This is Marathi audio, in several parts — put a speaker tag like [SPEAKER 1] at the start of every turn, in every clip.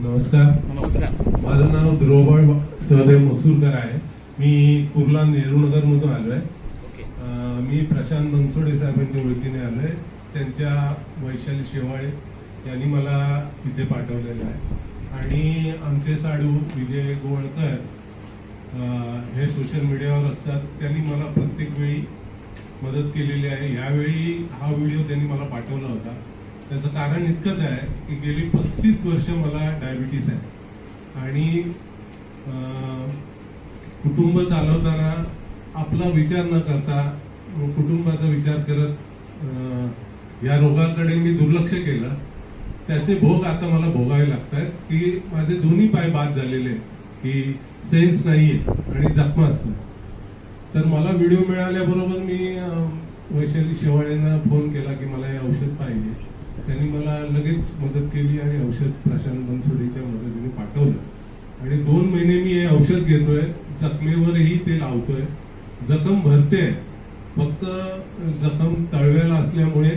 [SPEAKER 1] नमस्कार. माझं नाव ध्रुवबाळ सहदेव मसूरकर आहे. मी कुर्ला नेहरूनगर मधून आलोय. मी प्रशांत बनसोडे साहेबांच्या ओळखीने आलोय. त्यांच्या वैशाली शेवाळे यांनी मला इथे पाठवलेलं आहे आणि आमचे साडू विजय गोवळकर हे सोशल मीडियावर असतात. त्यांनी मला प्रत्येक वेळी मदत केलेली आहे. यावेळी हा व्हिडिओ त्यांनी मला पाठवला होता. त्याचं कारण इतकंच आहे की गेली 35 वर्ष मला डायबिटीस आहे आणि कुटुंब चालवताना आपला विचार न करता कुटुंबाचा विचार करत या रोगाकडे मी दुर्लक्ष केलं. त्याचे भोग आता मला भोगावे लागतात की माझे दोन्ही पाय बाद झालेले आहेत, की सेन्स नाहीये आणि जखमा असतात. तर मला व्हिडिओ मिळाल्याबरोबर मी वैशाली शेवाळेंना फोन केला की मला हे औषध पाहिजे. त्यांनी मला लगेच मदत केली आणि औषध प्रशांत बनसोडेच्या मदतीने पाठवलं आणि 2 महिने मी हे औषध घेतोय. जखमेवरही ते लावतोय. जखम भरते, फक्त जखम तळव्याला असल्यामुळे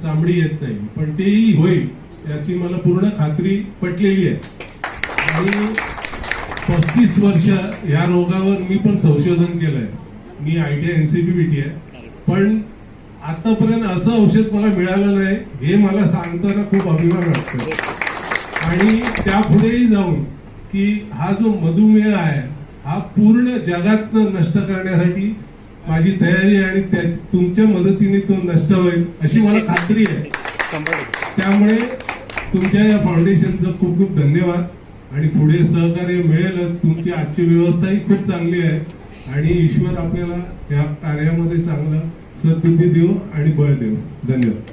[SPEAKER 1] चामडी येत नाही, पण तेही होईल याची मला पूर्ण खात्री पटलेली आहे. आणि 35 वर्ष या रोगावर मी पण संशोधन केलंय. मी ITI NCPBT आहे, पण आतापर्यंत असं औषध मला मिळालं नाही हे मला सांगताना खूप अभिमान वाटतो. आणि त्यापुढेही जाऊन की हा जो मधुमेह आहे हा पूर्ण जगातनं नष्ट करण्यासाठी माझी तयारी आणि तुमच्या मदतीने तो नष्ट होईल अशी मला खात्री आहे. त्यामुळे तुमच्या या फाउंडेशनचं खूप खूप धन्यवाद आणि पुढे सहकार्य मिळेल. तुमची आजची व्यवस्थाही खूप चांगली आहे आणि ईश्वर आपल्याला या कार्यामध्ये चांगलं सद्बुद्धी देऊ आणि बळ देऊ. धन्यवाद.